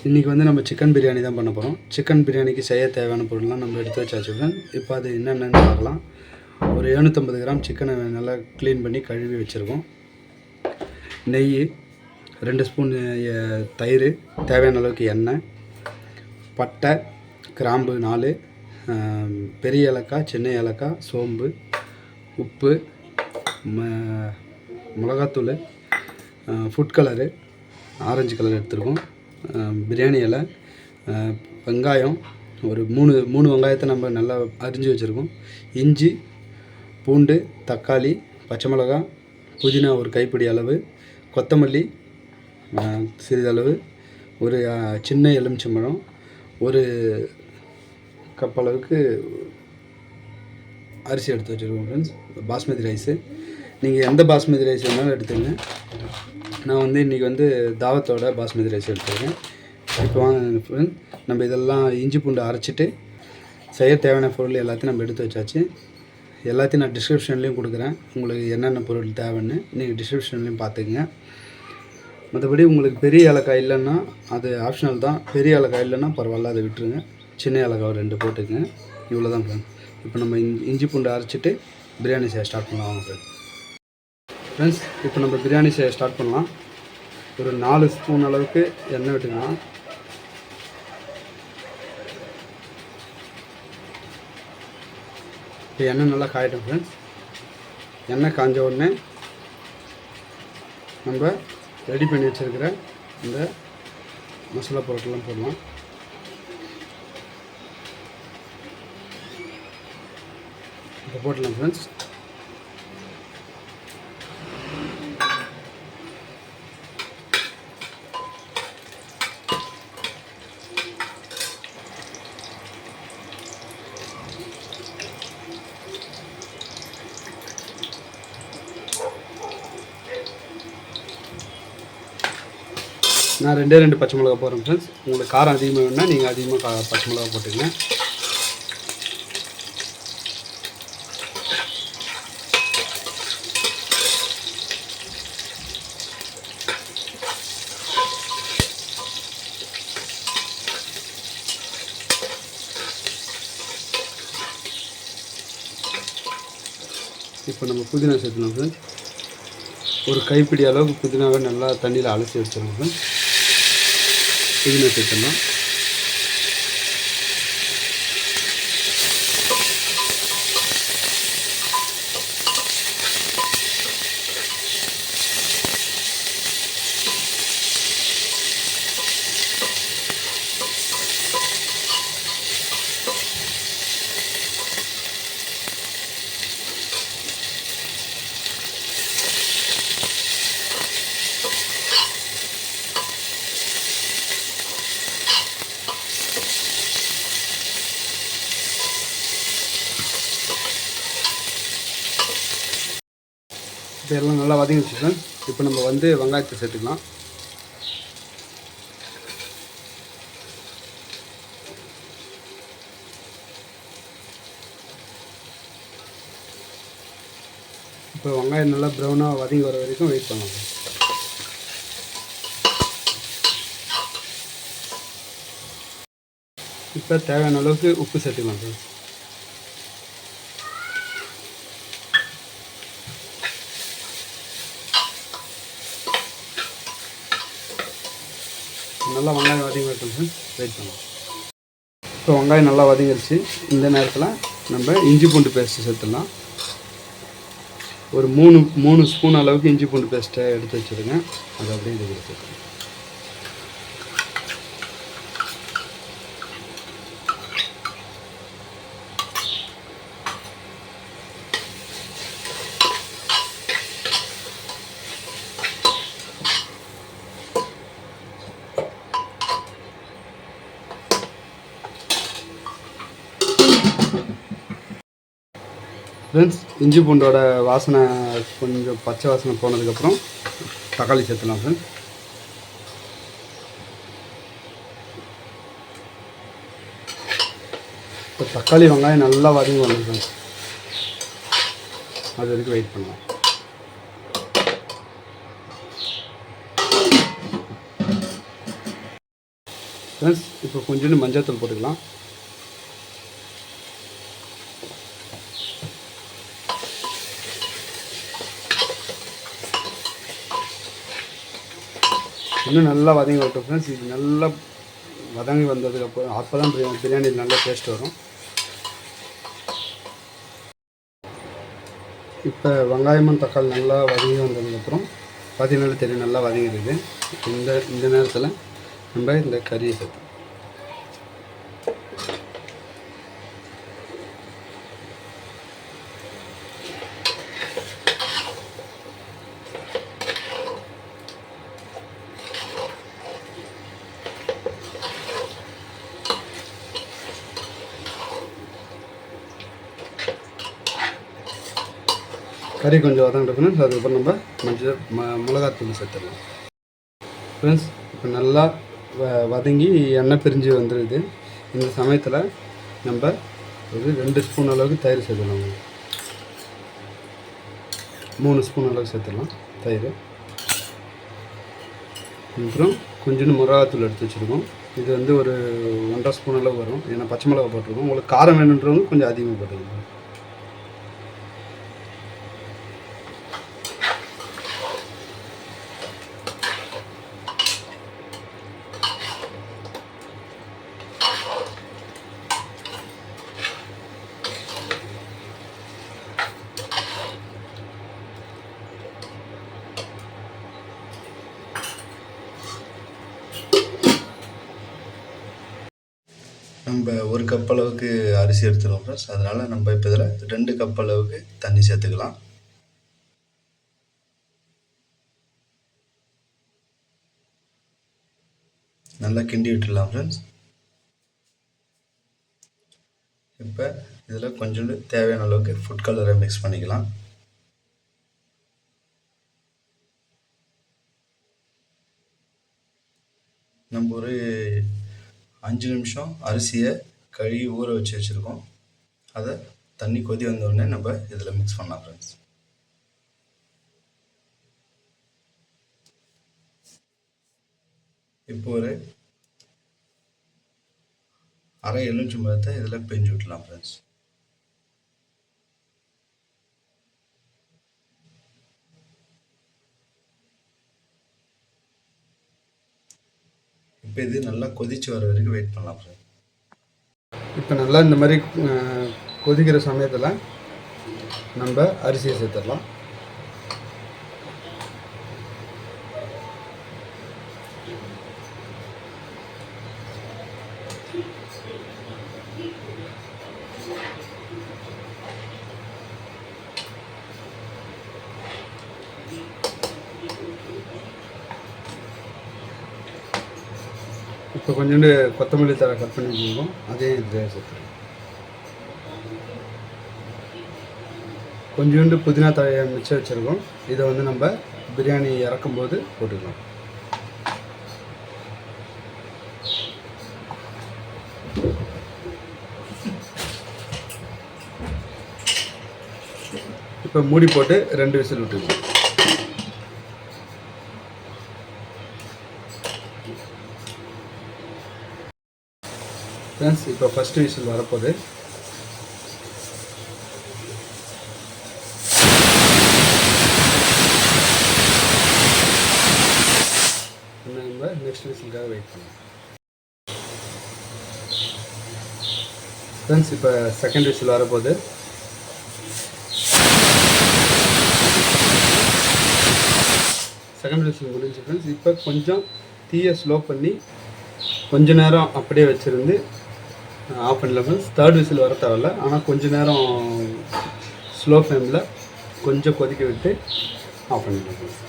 இன்றைக்கி வந்து நம்ம சிக்கன் பிரியாணி தான் பண்ண போகிறோம். சிக்கன் பிரியாணிக்கு செய்ய தேவையான பொருள்லாம் நம்ம எடுத்து வச்சாச்சு ஃப்ரெண்ட். இப்போ அது என்னென்னு பார்க்கலாம். ஒரு 750 கிராம் சிக்கனை நல்லா க்ளீன் பண்ணி கழுவி வச்சுருக்கோம். நெய், 2 ஸ்பூன் தயிர், தேவையான அளவுக்கு எண்ணெய், பட்டை, கிராம்பு 4, பெரிய ஏலக்காய், சின்ன ஏலக்காய், சோம்பு, உப்பு, மிளகாத்தூள், ஃபுட் கலரு, ஆரஞ்சு கலர் எடுத்துருக்கோம், பிரியாணி இலை, வெங்காயம் ஒரு 3 வெங்காயத்தை நம்ம நல்லா அரிஞ்சு வச்சுருக்கோம், இஞ்சி, பூண்டு, தக்காளி, பச்சை மிளகாய், புதினா ஒரு கைப்பிடி அளவு, கொத்தமல்லி சிறிதளவு, ஒரு சின்ன எலுமிச்சம்பழம், ஒரு கப் அளவுக்கு அரிசி எடுத்து வச்சுருக்கோம் ஃப்ரெண்ட்ஸ். பாஸ்மதி ரைஸு. நீங்கள் எந்த பாஸ்மதி ரைஸ் வேணாலும் எடுத்துங்க. நான் வந்து இன்றைக்கி வந்து தாவத்தோட பாஸ்மதி ரைஸ் எடுத்துருக்கேன். இப்போ வாங்க ஃப்ரெண்ட், நம்ம இதெல்லாம் இஞ்சி பூண்டு அரைச்சிட்டு செய்ய தேவையான பொருள் எல்லாத்தையும் நம்ம எடுத்து வச்சாச்சு. எல்லாத்தையும் நான் டிஸ்கிரிப்ஷன்லேயும் கொடுக்குறேன். உங்களுக்கு என்னென்ன பொருள் தேவைன்னு நீங்கள் டிஸ்கிரிப்ஷன்லேயும் பார்த்துக்குங்க. மற்றபடி உங்களுக்கு பெரிய ஏலக்காய் இல்லைன்னா அது ஆப்ஷனல் தான். பெரிய ஏலக்காய் இல்லைன்னா பரவாயில்ல, அதை விட்டுருங்க. சின்ன ஏலக்காய் 2 போட்டுக்குங்க. இவ்வளோ தான் ஃப்ரெண்ட். இப்போ நம்ம இஞ்சி பூண்டு அரைச்சிட்டு பிரியாணி செய்ய ஸ்டார்ட் பண்ணலாம் வாங்க ஃப்ரெண்ட்ஸ். இப்போ நம்ம பிரியாணி செய்ய ஸ்டார்ட் பண்ணலாம். ஒரு 4 ஸ்பூன் அளவுக்கு எண்ணெய் விட்டுக்கலாம். இப்போ எண்ணெய் நல்லா காயட்டும் ஃப்ரெண்ட்ஸ். எண்ணெய் காஞ்ச உடனே நம்ம ரெடி பண்ணி வச்சுருக்கிற இந்த மசாலா பொருட்கள்லாம் போடலாம். இப்போ போடலாம் ஃப்ரெண்ட்ஸ். நான் 2 பச்சை மிளகா போடுறேன் ஃப்ரெண்ட்ஸ். உங்களுக்கு காரம் அதிகமாக வேணுன்னா நீங்கள் அதிகமாக பச்சை மிளகா போட்டுங்க. இப்போ நம்ம புதினா சேர்த்துணும் ஃப்ரெண்ட்ஸ். ஒரு கைப்பிடி அளவுக்கு புதினாவை நல்லா தண்ணியில் அலசி வச்சிடணும் ஃப்ரெண்ட்ஸ். புதினா சேர்த்துடலாம். இப்போ எல்லாம் நல்லா வதங்கி வச்சுக்கலாம். இப்போ நம்ம வந்து வெங்காயத்தை சேர்த்துக்கலாம். இப்போ வெங்காயம் நல்லா ப்ரௌனாக வதங்கி வர வரைக்கும் வெயிட் பண்ணலாம். இப்போ தேவையான அளவுக்கு உப்பு சேர்த்துக்கலாம் சார். நல்லா வெங்காயம் வதங்கி வரட்டும், வெயிட் பண்ணலாம். இப்போ வெங்காயம் நல்லா வதங்கிடுச்சு. இந்த நேரத்தில் நம்ம இஞ்சி பூண்டு பேஸ்ட்டு சேர்த்துடலாம். ஒரு 3 ஸ்பூன் அளவுக்கு இஞ்சி பூண்டு பேஸ்ட்டை எடுத்து வச்சுருங்க. அதை அப்படியே இது எடுத்துக்கலாம். ஃப்ரெண்ட்ஸ், இஞ்சி பூண்டோட வாசனை கொஞ்சம் பச்சை வாசனை போனதுக்கப்புறம் தக்காளி சேர்த்துலாம் ஃப்ரெண்ட்ஸ். இப்போ தக்காளி வெங்காயம் நல்லா வதங்கி வந்து ஃப்ரெண்ட்ஸ், அது வரைக்கும் வெயிட் பண்ணலாம். ஃப்ரெண்ட்ஸ் இப்போ கொஞ்சோண்டு மஞ்சள் தூள் போட்டுக்கலாம். இன்னும் நல்லா வதங்கி வரட்டும் ஃப்ரெண்ட்ஸ். இது நல்லா வதங்கி வந்ததுக்கப்புறம் அப்போ தான் பிரியாணியில் நல்லா டேஸ்ட் வரும். இப்போ வெங்காயமும் தக்காளி நல்லா வதங்கி வந்ததுக்கப்புறம் பார்த்தீங்கன்னா தெரியும் நல்லா வதங்கிடுது. இந்த நேரத்தில் நம்ம இந்த கறியை சேர்த்து கறி கொஞ்சம் வதங்கிட்டு ஃப்ரெண்ட்ஸ். அதுக்கப்புறம் நம்ம மிளகாத்தூள் சேர்த்துடலாம் ஃப்ரெண்ட்ஸ். இப்போ நல்லா வதங்கி எண்ணெய் பிரிஞ்சு வந்துடுது. இந்த சமயத்தில் நம்ம ஒரு 2 ஸ்பூன் அளவுக்கு தயிர் சேர்த்துடலாம். 3 ஸ்பூன் அளவுக்கு சேர்த்துடலாம் தயிர். அப்புறம் கொஞ்சோண்டு மிளகாத்தூள் எடுத்து வச்சுருக்கோம். இது வந்து ஒரு 1.5 ஸ்பூன் அளவு வரும். ஏன்னா பச்சை மிளகா போட்டிருக்கோம். உங்களுக்கு காரம் வேணுன்றவங்க கொஞ்சம் அதிகமாக போட்டுக்கோங்க. நம்ம 1 கப் அளவுக்கு அரிசி எடுத்துருவோம் ஃப்ரெண்ட்ஸ். அதனால் நம்ம இப்போ இதில் 2 கப் அளவுக்கு தண்ணி சேர்த்துக்கலாம். நல்லா கிண்டி விட்டுடலாம் ஃப்ரெண்ட்ஸ். இப்போ இதில் கொஞ்சோண்டு தேவையான அளவுக்கு ஃபுட் கலரை மிக்ஸ் பண்ணிக்கலாம். நம்ம ஒரு 5 நிமிஷம் அரிசியை கழுவி ஊற வச்சுருக்கோம். அதை தண்ணி கொதி வந்தோடனே நம்ம இதில் மிக்ஸ் பண்ணலாம் ஃப்ரெண்ட்ஸ். இப்போ ஒரு அரை எலுமிச்சம்பழத்தை இதில் பிழிஞ்சு விட்டலாம் ஃப்ரெண்ட்ஸ். இப்போ இது நல்லா கொதிச்சு வர வரைக்கும் வெயிட் பண்ணலாம் ஃப்ரெண்ட்ஸ். இப்போ நல்லா இந்த மாதிரி கொதிக்கிற சமயத்தில் நம்ம அரிசியை சேர்த்துடலாம். இப்போ கொஞ்சோண்டு கொத்தமல்லி தழை கட் பண்ணி வச்சுருக்கோம். அதையும் இதில் சேர்த்துருக்கோம். கொஞ்சோண்டு புதினா தழையை மிச்சம் வச்சுருக்கோம். இதை வந்து நம்ம பிரியாணி இறக்கும்போது போட்டுக்கலாம். இப்போ மூடி போட்டு 2 விசில் விட்டுக்கலாம். ஃப்ரெண்ட்ஸ் இப்போ ஃபஸ்ட்டு விசில் வரப்போகுது. நம்ம நெக்ஸ்ட் விசிலுக்காக வெயிட் பண்ணலாம். ஃப்ரெண்ட்ஸ் இப்போ செகண்ட் விசில் வரப்போகுது. செகண்ட் விசில் முடிஞ்சு ஃப்ரெண்ட்ஸ். இப்போ கொஞ்சம் தீயை ஸ்லோ பண்ணி கொஞ்ச நேரம் அப்படியே வச்சுருந்து ஆஃப் பண்ணலாம் ஃப்ரெண்ட்ஸ். தேர்ட் விசில் வர தேவையில்ல. ஆனால் கொஞ்ச நேரம் ஸ்லோ ஃப்ளேமில் கொஞ்சம் கொதிக்க விட்டு ஆஃப் பண்ணிடலாம் ஃப்ரெண்ட்ஸ்.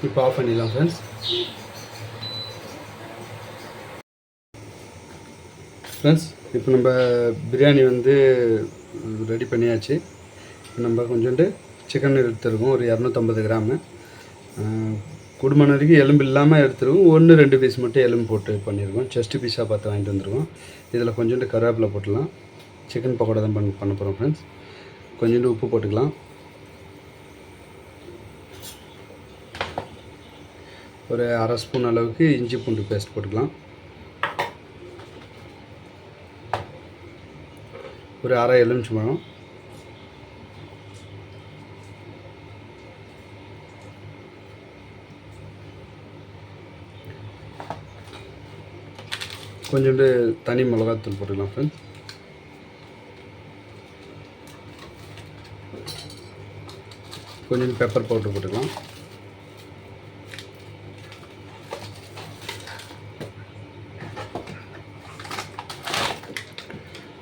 இப்போ ஆஃப் பண்ணிடலாம் ஃப்ரெண்ட்ஸ். ஃப்ரெண்ட்ஸ் இப்போ நம்ம பிரியாணி வந்து ரெடி பண்ணியாச்சு. நம்ம கொஞ்சோண்டு சிக்கன் எடுத்துருக்கோம், ஒரு 250 கிராமு. குடும்பம் வரைக்கும் எலும்பு இல்லாமல் எடுத்துருவோம். 1-2 பீஸ் மட்டும் எலும்பு போட்டு பண்ணியிருக்கோம். செஸ்ட்டு பீஸாக பார்த்து வாங்கிட்டு வந்துருக்கோம். இதில் கொஞ்சோண்டு கருவேப்பிலை போட்டுடலாம். சிக்கன் பக்கோடா தான் பண்ண போகிறோம் ஃப்ரெண்ட்ஸ். கொஞ்சோண்டு உப்பு போட்டுக்கலாம். ஒரு 1/2 ஸ்பூன் அளவுக்கு இஞ்சி பூண்டு பேஸ்ட் போட்டுக்கலாம். ஒரு 1/2 எலுமிச்சம்பழம், கொஞ்சோண்டு தனி மிளகாத்தூள் போட்டுக்கலாம் ஃப்ரெண்ட்ஸ். கொஞ்சோண்டு பெப்பர் பவுடர் போட்டுக்கலாம்.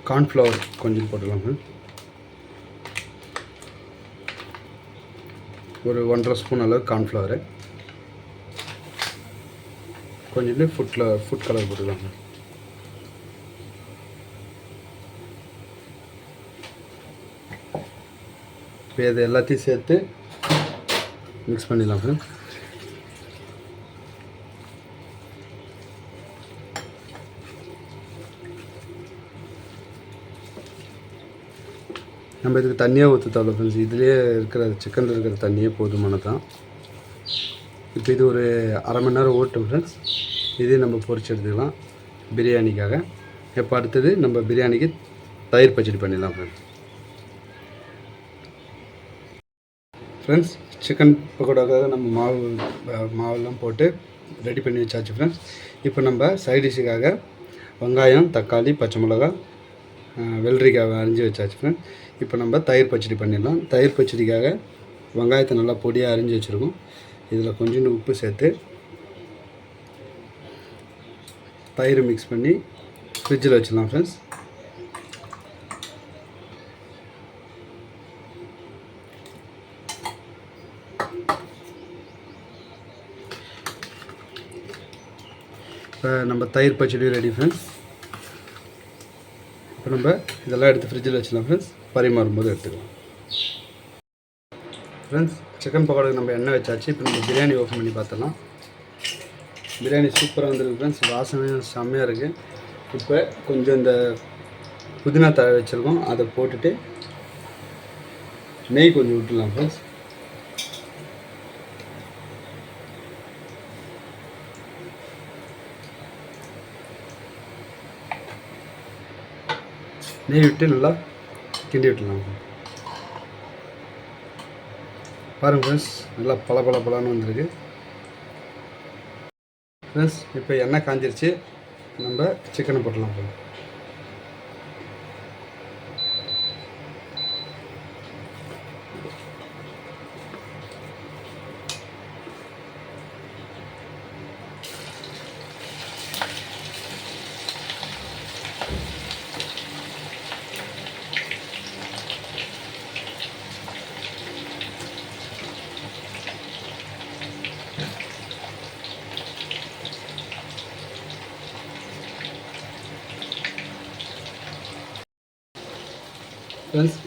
கார்ன்ஃப்ளவர் கொஞ்சம் போட்டுக்கலாம் ஃப்ரெண்ட்ஸ். ஒரு 1.5 ஸ்பூன் அளவு கார்ன்ஃப்ளவரு, கொஞ்சோண்டு ஃபுட் கலர் போட்டுக்கலாம் ஃப்ரெண்ட்ஸ். இப்போ இது எல்லாத்தையும் சேர்த்து மிக்ஸ் பண்ணிடலாம் ஃப்ரெண்ட்ஸ். நம்ம இதுக்கு தண்ணியாக ஊற்ற தேவை ஃப்ரெண்ட்ஸ். இதுலேயே இருக்கிற சிக்கனில் இருக்கிற தண்ணியே போதுமானதான். இப்போ இது ஒரு 1/2 மணி நேரம் ஓட்டும் ஃப்ரெண்ட்ஸ். இதே நம்ம பொரிச்சு எடுத்துக்கலாம் பிரியாணிக்காக. இப்போ அடுத்தது நம்ம பிரியாணிக்கு தயிர் பச்சடி பண்ணிடலாம் ஃப்ரெண்ட்ஸ். சிக்கன் பக்கோடாக்காக நம்ம மாவெல்லாம் போட்டு ரெடி பண்ணி வச்சாச்சு ஃப்ரெண்ட்ஸ். இப்போ நம்ம சைட் டிஷ்ஷுக்காக வெங்காயம், தக்காளி, பச்சை மிளகா, வெள்ளரிக்காய் அரிஞ்சு வச்சாச்சு ஃப்ரெண்ட்ஸ். இப்போ நம்ம தயிர் பச்சடி பண்ணிடலாம். தயிர் பச்சடிக்காக வெங்காயத்தை நல்லா பொடியாக அரிஞ்சு வச்சுருக்கோம். இதில் கொஞ்சோண்டு உப்பு சேர்த்து தயிர் மிக்ஸ் பண்ணி ஃப்ரிட்ஜில் வச்சிடலாம் ஃப்ரெண்ட்ஸ். இப்போ நம்ம தயிர் பச்சடி ரெடி ஃப்ரெண்ட்ஸ். இப்போ நம்ம இதெல்லாம் எடுத்து ஃப்ரிட்ஜில் வச்சிடலாம் ஃப்ரெண்ட்ஸ். பரிமாறும்போது எடுத்துக்கலாம் ஃப்ரெண்ட்ஸ். சிக்கன் பக்கோடாக்கு நம்ம எண்ணெய் வச்சாச்சு. இப்போ நம்ம பிரியாணி ஓப்பன் பண்ணி பார்த்துடலாம். பிரியாணி சூப்பராக வந்துருக்கு ஃப்ரெண்ட்ஸ். வாசனையும் செம்மையாக இருக்குது. இப்போ கொஞ்சம் இந்த புதினா தழை வச்சுருக்கோம், அதை போட்டுட்டு நெய் கொஞ்சம் விட்டுடலாம் ஃப்ரெண்ட்ஸ். நெய் விட்டு நல்லா கிண்டி விட்டுலாம் பாருங்கள் ஃப்ரெண்ட்ஸ். நல்லா பலான்னு வந்துருக்கு ஃப்ரெண்ட்ஸ். இப்போ எண்ணெய் காஞ்சிருச்சு. நம்ம சிக்கனை போட்டுடலாம் ஃப்ரெண்ட்ஸ்.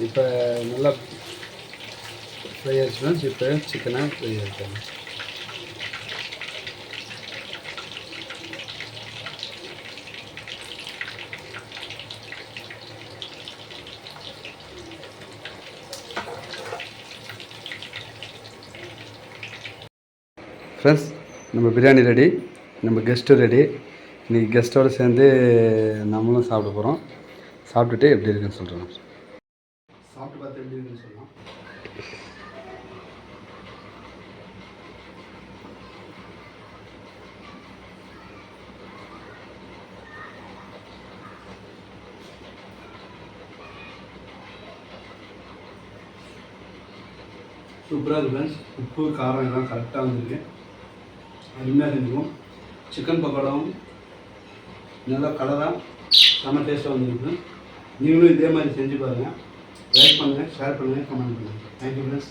இப்போ நல்லா ஃப்ரை ஆகிடுச்சு ஃப்ரெண்ட்ஸ். இப்போ சிக்கனை ஃப்ரை ஆகிட்டாங்க ஃப்ரெண்ட்ஸ். நம்ம பிரியாணி ரெடி, நம்ம கெஸ்ட்டும் ரெடி. இன்றைக்கி கெஸ்ட்டோடு சேர்ந்து நம்மளும் சாப்பிட போகிறோம். சாப்பிட்டுட்டு எப்படி இருக்குன்னு சொல்கிறோம். சாப்பிட்டு பார்த்து எப்படி இருக்குன்னு சொல்லலாம். சூப்பராக இருக்குது ஃப்ரெண்ட்ஸ். உப்பு காரம் எல்லாம் கரெக்டாக வந்துருக்கு. அருமையாக செஞ்சுக்கும். சிக்கன் பக்கோடாவும் நல்லா கலராக செம்ம டேஸ்ட்டாக வந்துருக்கு. நீங்களும் இதே மாதிரி செஞ்சு பாருங்கள். லைக் பண்ணுங்கள், ஷேர் பண்ணுங்கள், கமெண்ட் பண்ணுங்கள். Thank you friends.